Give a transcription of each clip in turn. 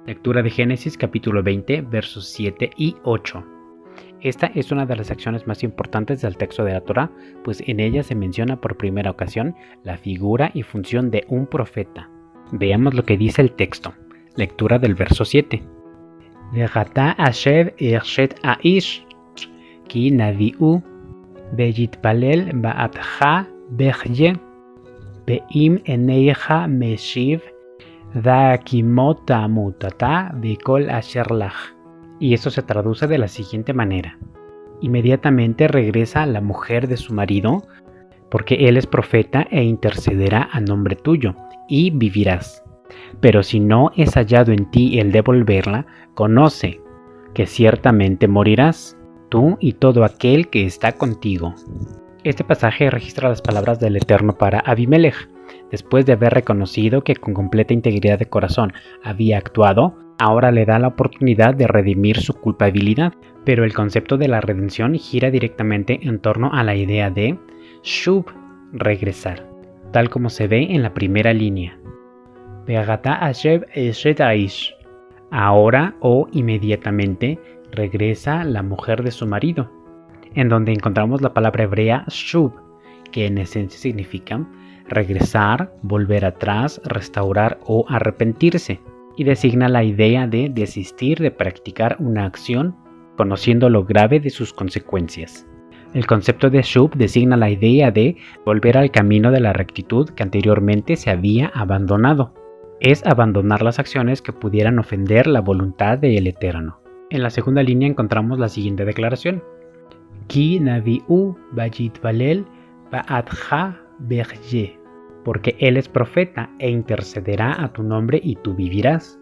Lectura de Génesis capítulo 20, versos 7 y 8. Esta es una de las secciones más importantes del texto de la Torá, pues en ella se menciona por primera ocasión la figura y función de un profeta. Veamos lo que dice el texto. Lectura del verso 7. V'chata Hashem irshet aish, ki navi'u, ve'yitpalel ba'atcha bechye, ve'im eneicha meshiv, da'akimot mutata bikol asher lach. Y eso se traduce de la siguiente manera. Inmediatamente regresa la mujer de su marido, porque él es profeta e intercederá a nombre tuyo, y vivirás. Pero si no es hallado en ti el devolverla, conoce que ciertamente morirás, tú y todo aquel que está contigo. Este pasaje registra las palabras del Eterno para Abimelech. Después de haber reconocido que con completa integridad de corazón había actuado, ahora le da la oportunidad de redimir su culpabilidad. Pero el concepto de la redención gira directamente en torno a la idea de Shub, regresar, tal como se ve en la primera línea. Ahora o inmediatamente regresa la mujer de su marido, en donde encontramos la palabra hebrea Shub, que en esencia significa regresar, volver atrás, restaurar o arrepentirse, y designa la idea de desistir de practicar una acción conociendo lo grave de sus consecuencias. El concepto de Shub designa la idea de volver al camino de la rectitud que anteriormente se había abandonado. Es abandonar las acciones que pudieran ofender la voluntad del Eterno. En la segunda línea encontramos la siguiente declaración. Ki navi'u vayitvalel ba'atcha bechye, porque él es profeta e intercederá a tu nombre y tú vivirás.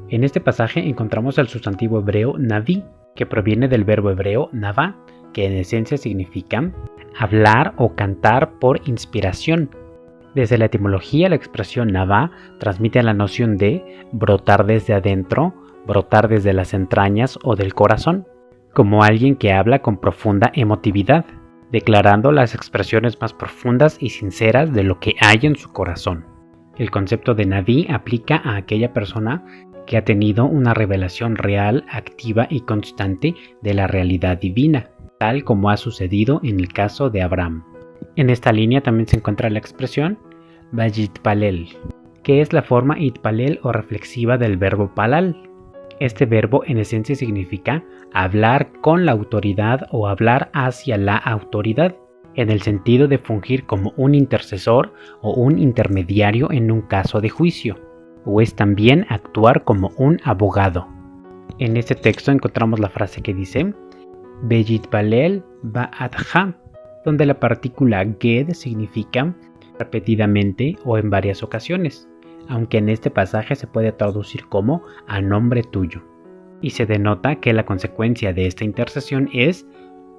En este pasaje encontramos el sustantivo hebreo naví, que proviene del verbo hebreo navá, que en esencia significa hablar o cantar por inspiración. Desde la etimología, la expresión navá transmite la noción de brotar desde adentro, brotar desde las entrañas o del corazón, como alguien que habla con profunda emotividad, declarando las expresiones más profundas y sinceras de lo que hay en su corazón. El concepto de naví aplica a aquella persona que ha tenido una revelación real, activa y constante de la realidad divina, tal como ha sucedido en el caso de Abraham. En esta línea también se encuentra la expresión vayitpalel, que es la forma itpalel o reflexiva del verbo palal. Este verbo en esencia significa hablar con la autoridad o hablar hacia la autoridad, en el sentido de fungir como un intercesor o un intermediario en un caso de juicio, o es también actuar como un abogado. En este texto encontramos la frase que dice Veyitbalel ba'atcha, donde la partícula ged significa repetidamente o en varias ocasiones, aunque en este pasaje se puede traducir como a nombre tuyo, y se denota que la consecuencia de esta intercesión es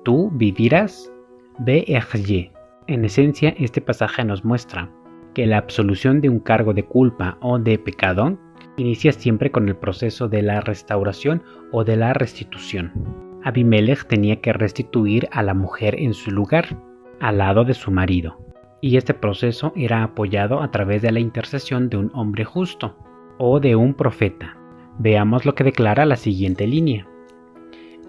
tú vivirás be'echye. En esencia, este pasaje nos muestra que la absolución de un cargo de culpa o de pecado inicia siempre con el proceso de la restauración o de la restitución. Abimelech tenía que restituir a la mujer en su lugar, al lado de su marido, y este proceso era apoyado a través de la intercesión de un hombre justo o de un profeta. Veamos lo que declara la siguiente línea.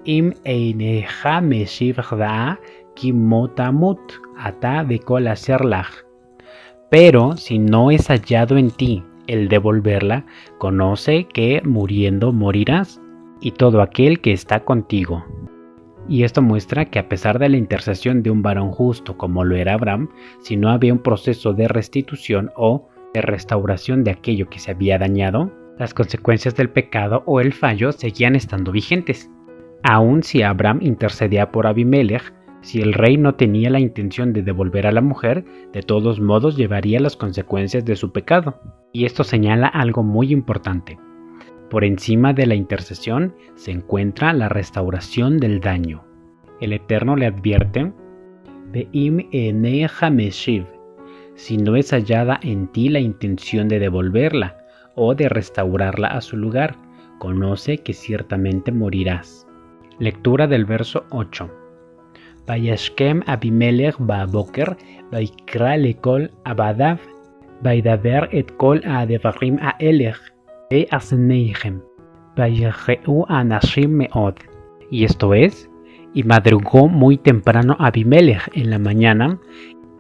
Im einecha meshiv chda'a ki motamut ata bikol asher lach. Pero si no es hallado en ti el devolverla, conoce que muriendo morirás, y todo aquel que está contigo. Y esto muestra que a pesar de la intercesión de un varón justo como lo era Abraham, si no había un proceso de restitución o de restauración de aquello que se había dañado, las consecuencias del pecado o el fallo seguían estando vigentes. Aun si Abraham intercedía por Abimelech, si el rey no tenía la intención de devolver a la mujer, de todos modos llevaría las consecuencias de su pecado. Y esto señala algo muy importante. Por encima de la intercesión se encuentra la restauración del daño. El Eterno le advierte, Ve'im eneja meshiv, si no es hallada en ti la intención de devolverla o de restaurarla a su lugar, conoce que ciertamente morirás. Lectura del verso 8. Vayashkem Abimelech ba'boker, vayikra lekol abadav, vaydaber et kol ha'devarim ha'elech, Vayajeu anashim meod. Y esto es, y madrugó muy temprano Abimelech en la mañana,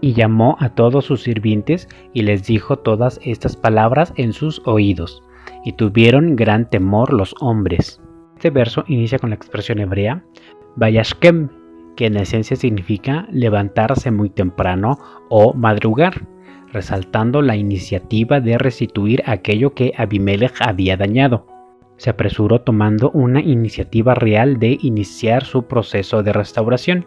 y llamó a todos sus sirvientes y les dijo todas estas palabras en sus oídos, y tuvieron gran temor los hombres. Este verso inicia con la expresión hebrea Vayashkem, que en esencia significa levantarse muy temprano o madrugar, resaltando la iniciativa de restituir aquello que Abimelech había dañado. Se apresuró tomando una iniciativa real de iniciar su proceso de restauración.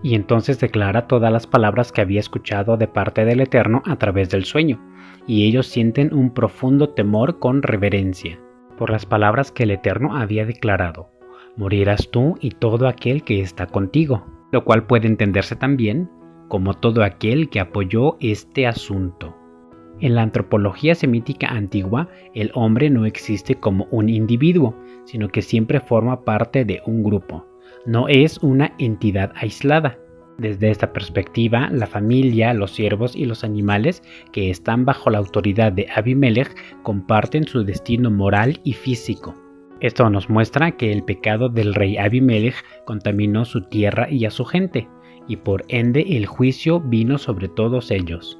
Y entonces declara todas las palabras que había escuchado de parte del Eterno a través del sueño, y ellos sienten un profundo temor con reverencia, por las palabras que el Eterno había declarado: morirás tú y todo aquel que está contigo, lo cual puede entenderse también como todo aquel que apoyó este asunto. En la antropología semítica antigua, el hombre no existe como un individuo, sino que siempre forma parte de un grupo. No es una entidad aislada. Desde esta perspectiva, la familia, los siervos y los animales que están bajo la autoridad de Abimelech comparten su destino moral y físico. Esto nos muestra que el pecado del rey Abimelech contaminó su tierra y a su gente, y por ende el juicio vino sobre todos ellos.